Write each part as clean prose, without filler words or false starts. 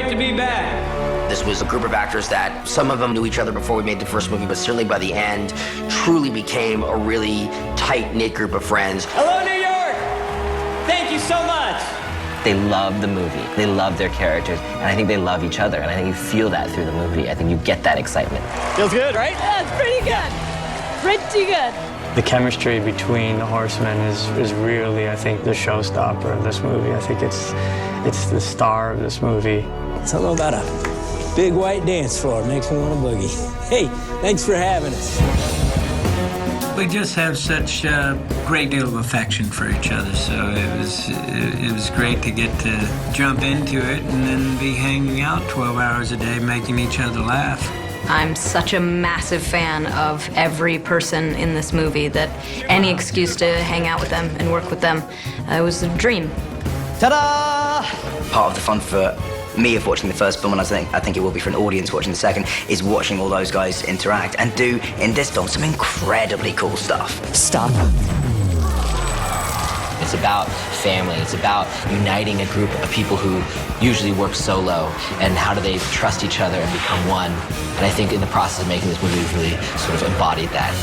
great to be back. This was a group of actors that some of them knew each other before we made the first movie, but certainly by the end, truly became a really tight-knit group of friends. Hello, New York! Thank you so much. They love the movie. They love their characters, and I think they love each other, and I think you feel that through the movie. I think you get that excitement. Feels good, right? Yeah, it's pretty good. Pretty good. The chemistry between the horsemen is really, I think, the showstopper of this movie. I think it's the star of this movie. Something about a big white dance floor makes me want to boogie. Hey, thanks for having us. We just have such a great deal of affection for each other, so it was great to get to jump into it and then be hanging out 12 hours a day making each other laugh. I'm such a massive fan of every person in this movie that any excuse to hang out with them and work with them, it was a dream. Ta-da! Part of the fun for me of watching the first film, and I think it will be for an audience watching the second, is watching all those guys interact and do, in this film, some incredibly cool stuff. Stop. It's about family. It's about uniting a group of people who usually work solo, and how do they trust each other and become one. And I think in the process of making this movie, we've really sort of embodied that.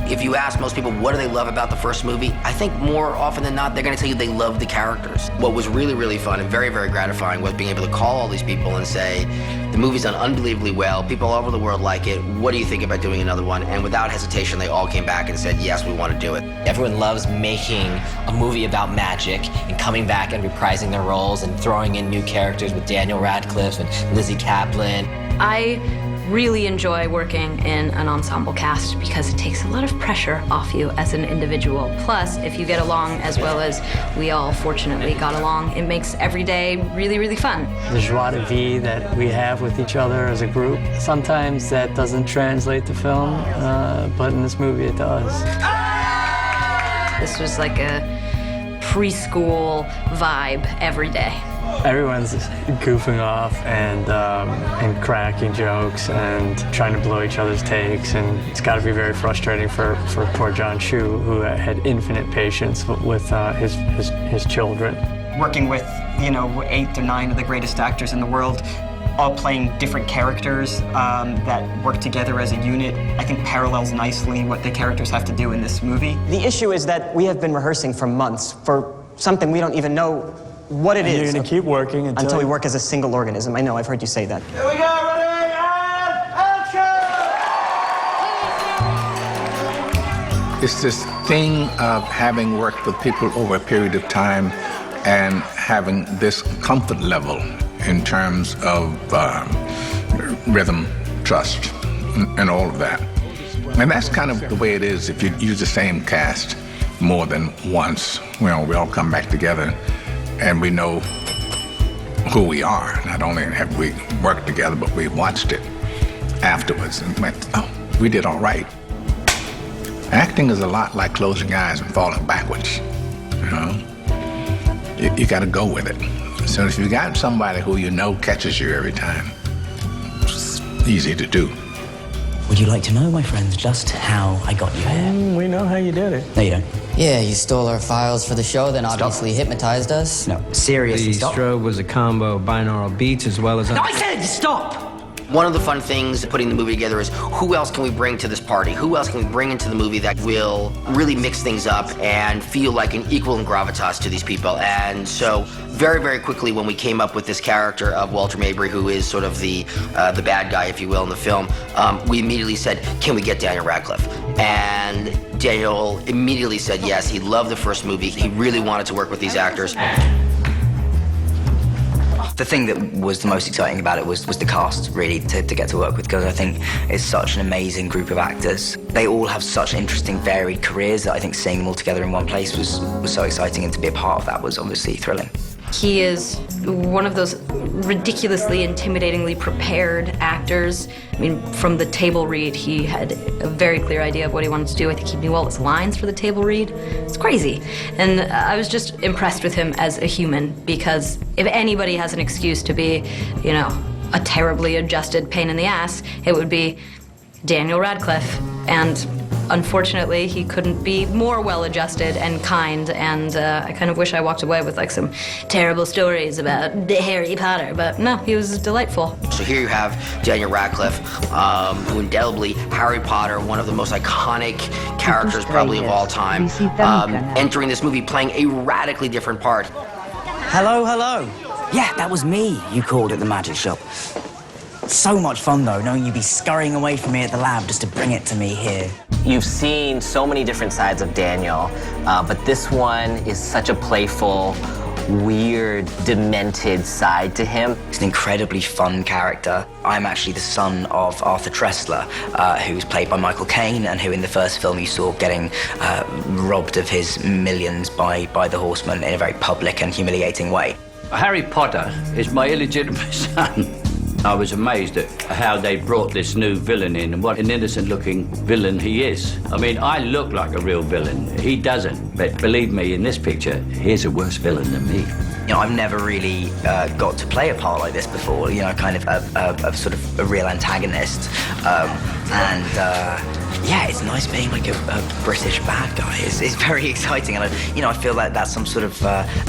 If you ask most people what do they love about the first movie, I think more often than not, they're going to tell you they love the characters. What was really, really fun and very, very gratifying was being able to call all these people and say, the movie's done unbelievably well, people all over the world like it, what do you think about doing another one? And without hesitation, they all came back and said, yes, we want to do it. Everyone loves making a movie about magic and coming back and reprising their roles and throwing in new characters with Daniel Radcliffe and Lizzie Kaplan. I really enjoy working in an ensemble cast because it takes a lot of pressure off you as an individual. Plus, if you get along as well as we all fortunately got along, it makes every day really, really fun. The joie de vivre that we have with each other as a group, sometimes that doesn't translate to film, but in this movie it does. This was like a preschool vibe every day. Everyone's goofing off and cracking jokes and trying to blow each other's takes, and it's got to be very frustrating for poor John Chu, who had infinite patience with his children. Working with, 8 or 9 of the greatest actors in the world, all playing different characters that work together as a unit, I think parallels nicely what the characters have to do in this movie. The issue is that we have been rehearsing for months for something we don't even know what it is. You're going to keep working until we work as a single organism. I know, I've heard you say that. Here we go, ready, and action! It's this thing of having worked with people over a period of time and having this comfort level in terms of rhythm, trust, and all of that. And that's kind of the way it is if you use the same cast more than once. We all come back together and we know who we are. Not only have we worked together, but we watched it afterwards and went, oh, we did all right. Acting is a lot like closing your eyes and falling backwards, You got to go with it. So if you got somebody who catches you every time, it's easy to do. Would you like to know, my friends, just how I got you here? We know how you did it. No, you don't. Yeah, you stole our files for the show, then obviously hypnotized us. No, seriously, The stop. strobe was a combo of binaural beats as well as... No, I said stop! One of the fun things putting the movie together is who else can we bring to this party? Who else can we bring into the movie that will really mix things up and feel like an equal in gravitas to these people? And so very, very quickly when we came up with this character of Walter Mabry, who is sort of the bad guy, if you will, in the film, we immediately said, can we get Daniel Radcliffe? And Daniel immediately said yes. He loved the first movie. He really wanted to work with these actors. The thing that was the most exciting about it was the cast, really, to get to work with, because I think it's such an amazing group of actors. They all have such interesting, varied careers that I think seeing them all together in one place was so exciting, and to be a part of that was obviously thrilling. He is one of those ridiculously, intimidatingly prepared actors. I mean, from the table read, he had a very clear idea of what he wanted to do. I think he knew all his lines for the table read. It's crazy. And I was just impressed with him as a human, because if anybody has an excuse to be, a terribly adjusted pain in the ass, it would be Daniel Radcliffe. And unfortunately, he couldn't be more well-adjusted and kind, and I kind of wish I walked away with like some terrible stories about Harry Potter, but no, he was delightful. So here you have Daniel Radcliffe, who indelibly, Harry Potter, one of the most iconic characters probably of all time, entering this movie playing a radically different part. Hello, hello. Yeah, that was me you called at the magic shop. So much fun, though, knowing you'd be scurrying away from me at the lab just to bring it to me here. You've seen so many different sides of Daniel, but this one is such a playful, weird, demented side to him. He's an incredibly fun character. I'm actually the son of Arthur Tressler, who's played by Michael Caine, and who in the first film you saw getting robbed of his millions by the Horsemen in a very public and humiliating way. Harry Potter is my illegitimate son. I was amazed at how they brought this new villain in and what an innocent-looking villain he is. I mean, I look like a real villain. He doesn't, but believe me, in this picture, he's a worse villain than me. You know, I've never really got to play a part like this before, you know, kind of a sort of a real antagonist. Yeah, it's nice being like a British bad guy. It's very exciting, and I feel like that's some sort of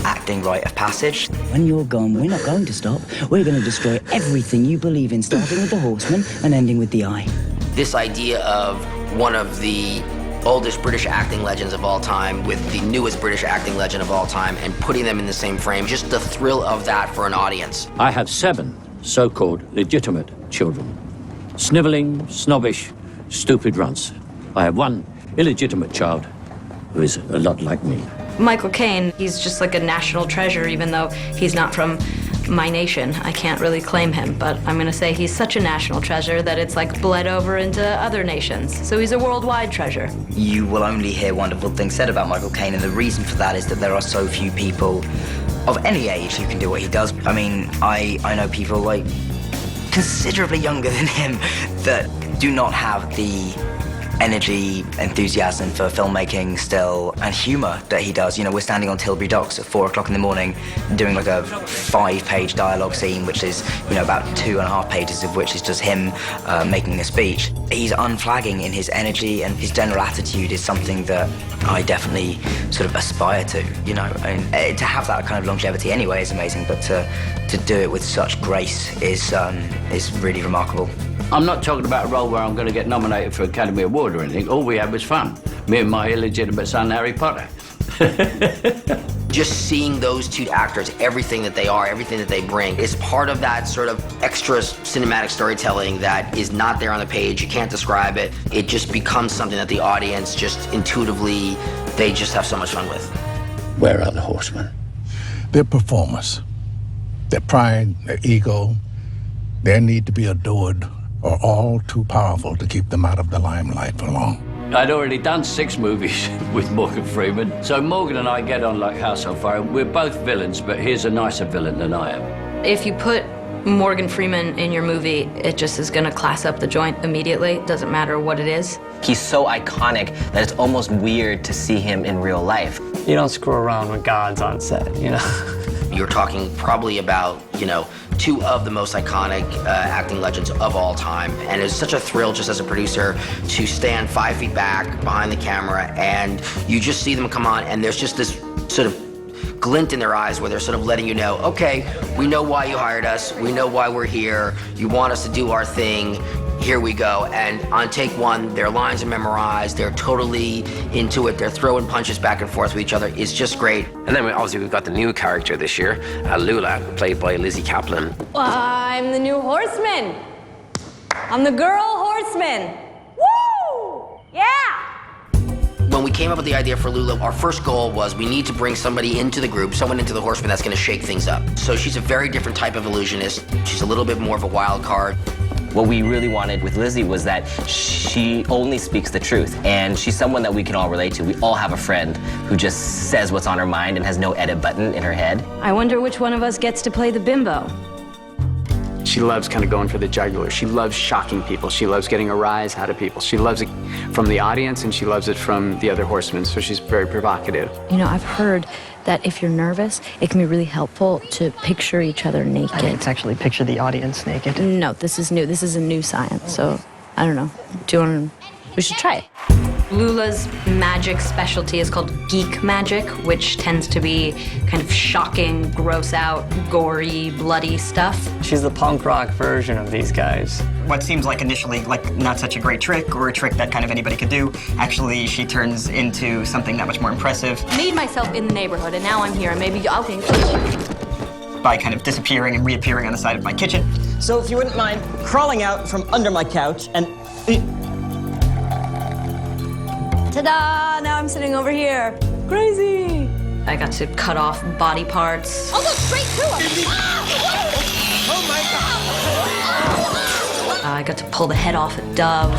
acting rite of passage. When you're gone, we're not going to stop. We're going to destroy everything you believe in, starting with the Horseman and ending with the Eye. This idea of one of the oldest British acting legends of all time with the newest British acting legend of all time and putting them in the same frame, just the thrill of that for an audience. I have 7 so-called legitimate children. Sniveling, snobbish, stupid runts. I have 1 illegitimate child who is a lot like me. Michael Caine, he's just like a national treasure, even though he's not from my nation. I can't really claim him, but I'm gonna say he's such a national treasure that it's like bled over into other nations. So he's a worldwide treasure. You will only hear wonderful things said about Michael Caine, and the reason for that is that there are so few people of any age who can do what he does. I mean, I know people like considerably younger than him that do not have the energy, enthusiasm for filmmaking still, and humor that he does. You know, we're standing on Tilbury Docks at 4 o'clock in the morning doing like a 5-page dialogue scene, which is, you know, about 2.5 pages of which is just him making a speech. He's unflagging in his energy, and his general attitude is something that I definitely sort of aspire to, you know. And to have that kind of longevity anyway is amazing, but to do it with such grace is really remarkable. I'm not talking about a role where I'm going to get nominated for Academy Award or anything. All we had was fun. Me and my illegitimate son, Harry Potter. Just seeing those 2 actors, everything that they are, everything that they bring, is part of that sort of extra cinematic storytelling that is not there on the page. You can't describe it. It just becomes something that the audience just intuitively, they just have so much fun with. Where are the Horsemen? They're performers. Their pride, their ego, their need to be adored are all too powerful to keep them out of the limelight for long. I'd already done 6 movies with Morgan Freeman, so Morgan and I get on like house on fire. We're both villains, but he's a nicer villain than I am. If you put Morgan Freeman in your movie, it just is gonna class up the joint immediately. Doesn't matter what it is. He's so iconic that it's almost weird to see him in real life. You don't screw around when God's on set, you know? You're talking probably about, you know, 2 of the most iconic acting legends of all time. And it's such a thrill just as a producer to stand 5 feet back behind the camera and you just see them come on and there's just this sort of glint in their eyes where they're sort of letting you know, okay, we know why you hired us. We know why we're here. You want us to do our thing. Here we go. And on take 1, their lines are memorized. They're totally into it. They're throwing punches back and forth with each other. It's just great. And then obviously we've got the new character this year, Lula, played by Lizzie Kaplan. I'm the new horseman. I'm the girl horseman. Woo! Yeah! When we came up with the idea for Lula, our first goal was we need to bring somebody into the group, someone into the Horsemen that's going to shake things up. So she's a very different type of illusionist. She's a little bit more of a wild card. What we really wanted with Lizzie was that she only speaks the truth, and she's someone that we can all relate to. We all have a friend who just says what's on her mind and has no edit button in her head. I wonder which one of us gets to play the bimbo. She loves kind of going for the jugular. She loves shocking people. She loves getting a rise out of people. She loves it from the audience, and she loves it from the other horsemen, so she's very provocative. You know, I've heard that if you're nervous, it can be really helpful to picture each other naked. I think it's actually picture the audience naked. No, this is new. This is a new science, so I don't know. We should try it. Lula's magic specialty is called geek magic, which tends to be kind of shocking, gross out, gory, bloody stuff. She's the punk rock version of these guys. What seems like initially like not such a great trick or a trick that kind of anybody could do, actually she turns into something that much more impressive. Made myself in the neighborhood, and now I'm here, and maybe I'll think. By kind of disappearing and reappearing on the side of my kitchen. So if you wouldn't mind crawling out from under my couch and... Ta-da! Now I'm sitting over here. Crazy! I got to cut off body parts. Oh, look, straight to him! Oh my God! I got to pull the head off a dove.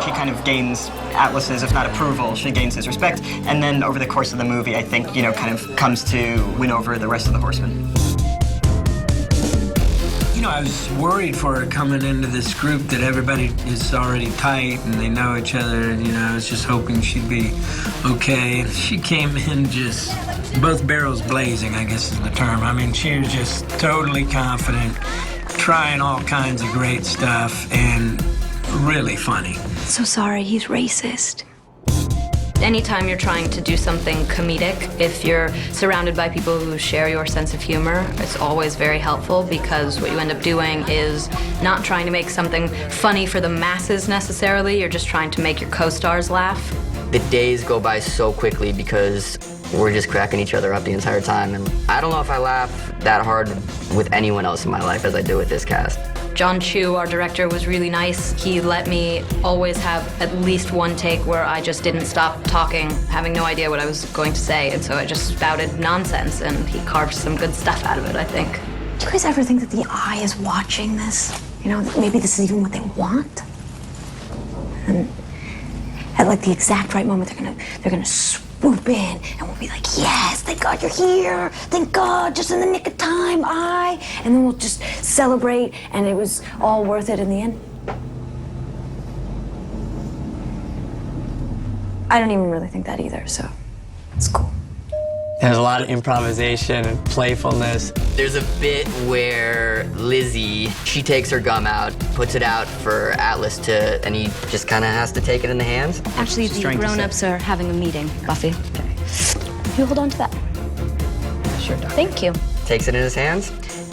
She kind of gains Atlas's, if not approval, she gains his respect. And then over the course of the movie, I think, you know, kind of comes to win over the rest of the horsemen. You know, I was worried for her coming into this group that everybody is already tight and they know each other. You know, I was just hoping she'd be okay. She came in just both barrels blazing, I guess is the term. I mean, she was just totally confident, trying all kinds of great stuff, and really funny. So sorry, he's racist. Anytime you're trying to do something comedic, if you're surrounded by people who share your sense of humor, it's always very helpful, because what you end up doing is not trying to make something funny for the masses necessarily, you're just trying to make your co-stars laugh. The days go by so quickly because we're just cracking each other up the entire time, and I don't know if I laugh that hard with anyone else in my life as I do with this cast. John Chu, our director, was really nice. He let me always have at least one take where I just didn't stop talking, having no idea what I was going to say, and so I just spouted nonsense, and he carved some good stuff out of it, I think. Do you guys ever think that the eye is watching this? You know, that maybe this is even what they want? And at like the exact right moment, they're gonna swoop in, and we'll be like, yes, thank God you're here. Thank God, just in the nick of time, and then we'll just celebrate, and it was all worth it in the end. I don't even really think that either, so it's cool. There's a lot of improvisation and playfulness. There's a bit where Lizzie, she takes her gum out, puts it out for Atlas to, and he just kind of has to take it in the hands. Actually, the grown-ups are having a meeting, Buffy. Okay. You hold on to that. Sure. Thank you. Takes it in his hands,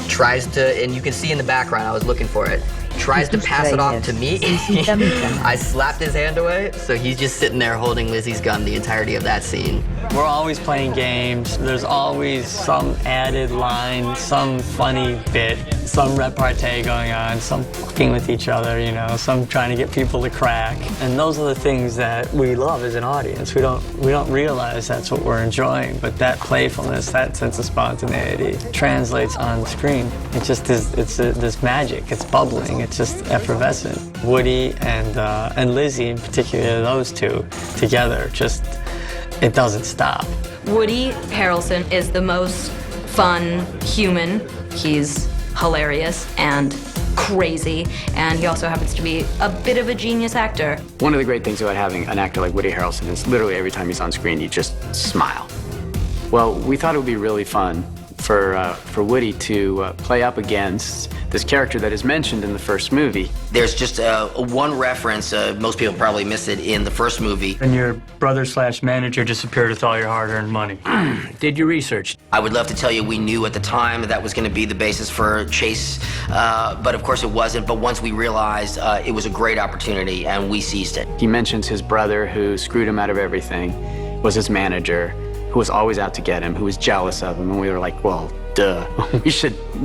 tries to, and you can see in the background, I was looking for it, tries to pass it off to me. I slapped his hand away, so he's just sitting there holding Lizzie's gun the entirety of that scene. We're always playing games. There's always some added line, some funny bit, some repartee going on, some fucking with each other, you know, some trying to get people to crack. And those are the things that we love as an audience. We don't realize that's what we're enjoying, but that playfulness, that sense of spontaneity translates on screen. It just is, it's this magic. It's bubbling. It's just effervescent. Woody and Lizzie, in particular, those two together, just, it doesn't stop. Woody Harrelson is the most fun human. He's hilarious and crazy, and he also happens to be a bit of a genius actor. One of the great things about having an actor like Woody Harrelson is literally every time he's on screen, you just smile. Well, we thought it would be really fun for Woody to play up against this character that is mentioned in the first movie. There's just one reference, most people probably missed it in the first movie. And your brother/manager disappeared with all your hard-earned money. Did you research? I would love to tell you we knew at the time that was going to be the basis for Chase, but of course it wasn't. But once we realized it was a great opportunity, and we seized it. He mentions his brother who screwed him out of everything, was his manager, who was always out to get him, who was jealous of him, and we were like, well, duh. we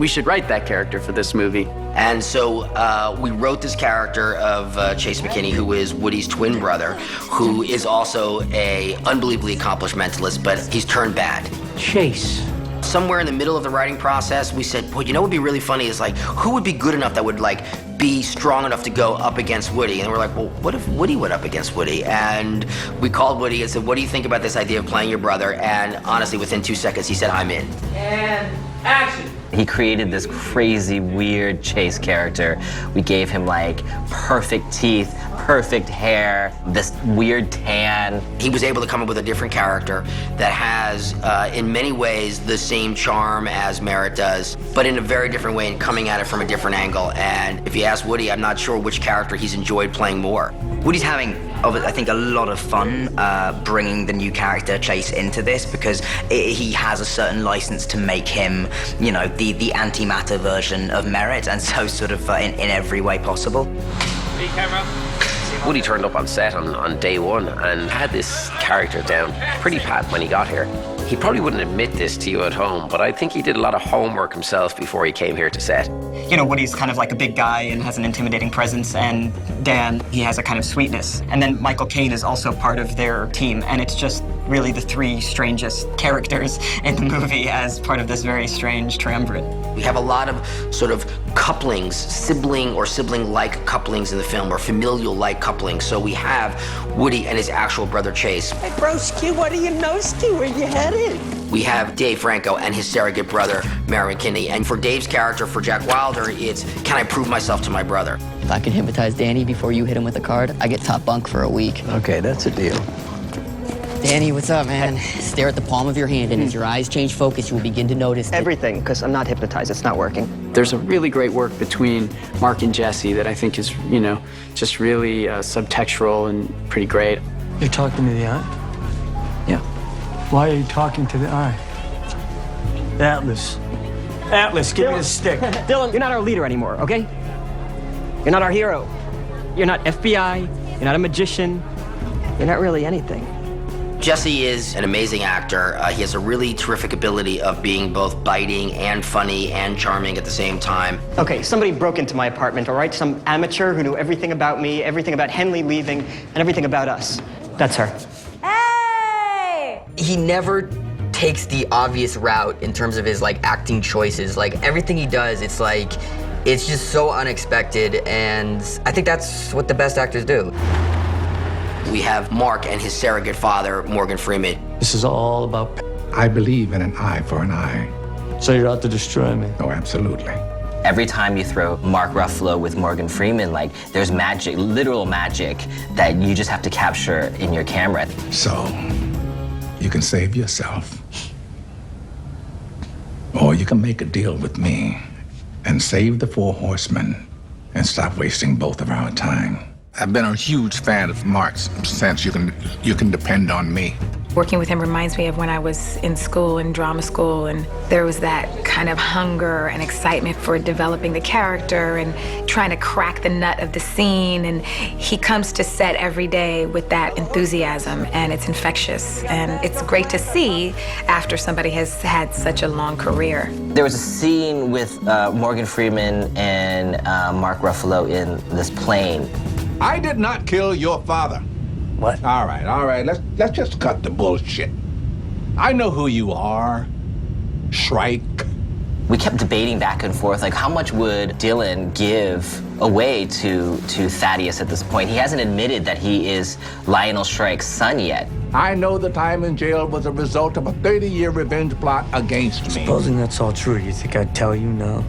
should write that character for this movie. And so we wrote this character of Chase McKinney, who is Woody's twin brother, who is also a unbelievably accomplished mentalist, but he's turned bad. Chase. Somewhere in the middle of the writing process, we said, well, you know what would be really funny is like, who would be good enough that would like be strong enough to go up against Woody? And we're like, well, what if Woody went up against Woody? And we called Woody and said, what do you think about this idea of playing your brother? And honestly, within 2 seconds, he said, I'm in. And action. He created this crazy, weird Chase character. We gave him like perfect teeth, perfect hair, this weird tan. He was able to come up with a different character that has, in many ways, the same charm as Merritt does, but in a very different way and coming at it from a different angle. And if you ask Woody, I'm not sure which character he's enjoyed playing more. Woody's having, I think, a lot of fun bringing the new character Chase into this because he has a certain license to make him, you know, the antimatter version of Merritt, and so sort of in every way possible. Hey, camera. Woody turned up on set on day one and had this character down pretty pat when he got here. He probably wouldn't admit this to you at home, but I think he did a lot of homework himself before he came here to set. You know, Woody's kind of like a big guy and has an intimidating presence, and Dan, he has a kind of sweetness. And then Michael Caine is also part of their team, and it's just really the three strangest characters in the movie as part of this very strange triumvirate. We have a lot of sort of couplings, sibling or sibling-like couplings in the film, or familial-like couplings. So we have Woody and his actual brother Chase. Hey, broski, what are you nosy? Where you headed? We have Dave Franco and his surrogate brother, Mary McKinney. And for Dave's character, for Jack Wilder, it's, can I prove myself to my brother? If I can hypnotize Danny before you hit him with a card, I get top bunk for a week. Okay, that's a deal. Danny, what's up, man? Stare at the palm of your hand, and as your eyes change focus, you will begin to notice everything, because I'm not hypnotized. It's not working. There's a really great work between Mark and Jesse that I think is, you know, just really subtextual and pretty great. You're talking to the eye? Yeah. Why are you talking to the eye? Atlas. Atlas, give me the stick. Dylan, you're not our leader anymore, okay? You're not our hero. You're not FBI. You're not a magician. You're not really anything. Jesse is an amazing actor. He has a really terrific ability of being both biting and funny and charming at the same time. Okay, somebody broke into my apartment, all right? Some amateur who knew everything about me, everything about Henley leaving, and everything about us. That's her. Hey! He never takes the obvious route in terms of his, like, acting choices. Like, everything he does, it's like, it's just so unexpected, and I think that's what the best actors do. We have Mark and his surrogate father, Morgan Freeman. This is all about... I believe in an eye for an eye. So you're out to destroy me? Oh, absolutely. Every time you throw Mark Ruffalo with Morgan Freeman, like, there's magic, literal magic, that you just have to capture in your camera. So, you can save yourself, or you can make a deal with me and save the Four Horsemen and stop wasting both of our time. I've been a huge fan of Mark's since you can depend on me. Working with him reminds me of when I was in school, in drama school, and there was that kind of hunger and excitement for developing the character and trying to crack the nut of the scene. And he comes to set every day with that enthusiasm, and it's infectious. And it's great to see after somebody has had such a long career. There was a scene with Morgan Freeman and Mark Ruffalo in this plane. I did not kill your father. What? All right. Let's just cut the bullshit. I know who you are, Shrike. We kept debating back and forth, like, how much would Dylan give away to Thaddeus at this point? He hasn't admitted that he is Lionel Shrike's son yet. I know the time in jail was a result of a 30-year revenge plot against me. Supposing that's all true, you think I'd tell you no?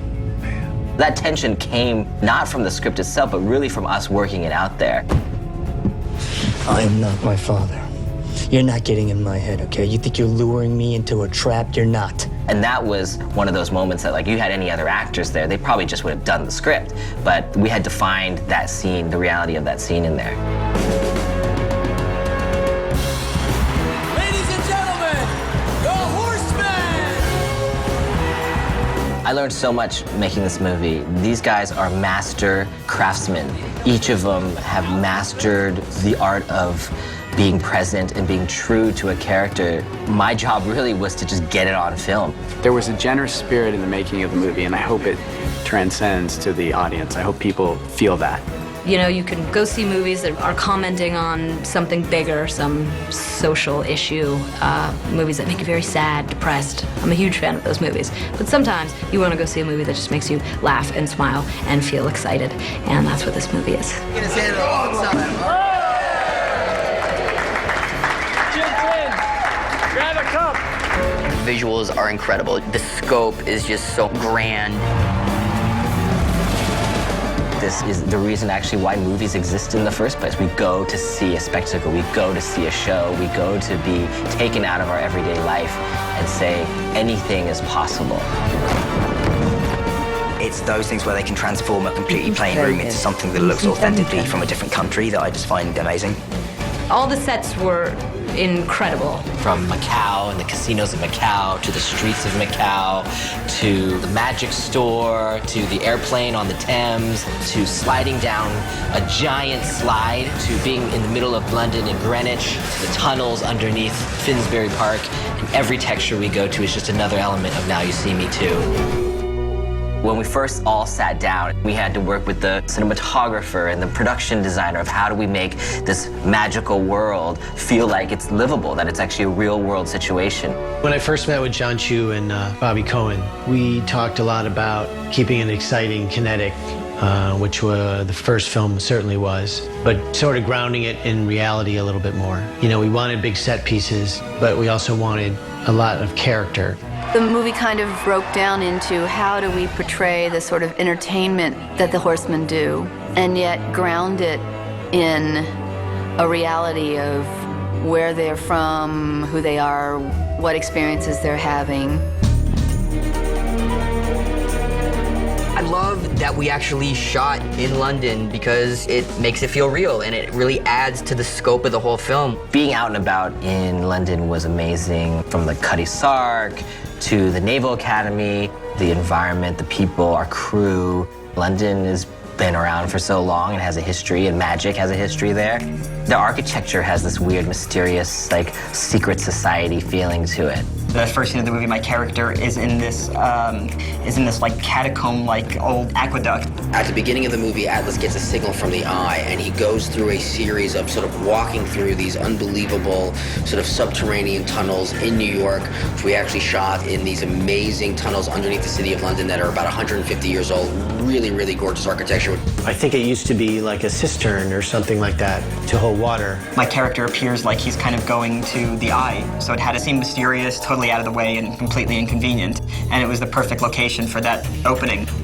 That tension came not from the script itself, but really from us working it out there. I am not my father. You're not getting in my head, okay? You think you're luring me into a trap? You're not. And that was one of those moments that, like, you had any other actors there, they probably just would have done the script. But we had to find that scene, the reality of that scene in there. Ladies and gentlemen, the Horsemen! I learned so much making this movie. These guys are master craftsmen. Each of them have mastered the art of being present and being true to a character. My job really was to just get it on film. There was a generous spirit in the making of the movie, and I hope it transcends to the audience. I hope people feel that. You know, you can go see movies that are commenting on something bigger, some social issue, movies that make you very sad, depressed. I'm a huge fan of those movies. But sometimes you want to go see a movie that just makes you laugh and smile and feel excited. And that's what this movie is. Get his hand alongside. Grab a cup. visuals are incredible. The scope is just so grand. This is the reason actually why movies exist in the first place. We go to see a spectacle, we go to see a show, we go to be taken out of our everyday life and say anything is possible. It's those things where they can transform a completely plain room into something that looks authentically from a different country that I just find amazing. All the sets were incredible. From Macau and the casinos of Macau, to the streets of Macau, to the magic store, to the airplane on the Thames, to sliding down a giant slide, to being in the middle of London and Greenwich, to the tunnels underneath Finsbury Park. And every texture we go to is just another element of Now You See Me Too. When we first all sat down, we had to work with the cinematographer and the production designer of how do we make this magical world feel like it's livable, that it's actually a real world situation. When I first met with John Chu and Bobby Cohen, we talked a lot about keeping it exciting, kinetic, which the first film certainly was, but sort of grounding it in reality a little bit more. You know, we wanted big set pieces, but we also wanted a lot of character. The movie kind of broke down into how do we portray the sort of entertainment that the horsemen do, and yet ground it in a reality of where they're from, who they are, what experiences they're having. I love that we actually shot in London because it makes it feel real and it really adds to the scope of the whole film. Being out and about in London was amazing, from the Cutty Sark to the Naval Academy, the environment, the people, our crew. London has been around for so long and has a history, and magic has a history there. The architecture has this weird, mysterious, like, secret society feeling to it. The first scene of the movie, my character is in this like catacomb-like old aqueduct. At the beginning of the movie, Atlas gets a signal from the eye, and he goes through a series of sort of walking through these unbelievable sort of subterranean tunnels in New York, which we actually shot in these amazing tunnels underneath the city of London that are about 150 years old. Really, really gorgeous architecture. I think it used to be like a cistern or something like that to hold water. My character appears like he's kind of going to the eye, so it had to seem mysterious, totally out of the way, and completely inconvenient, and it was the perfect location for that opening.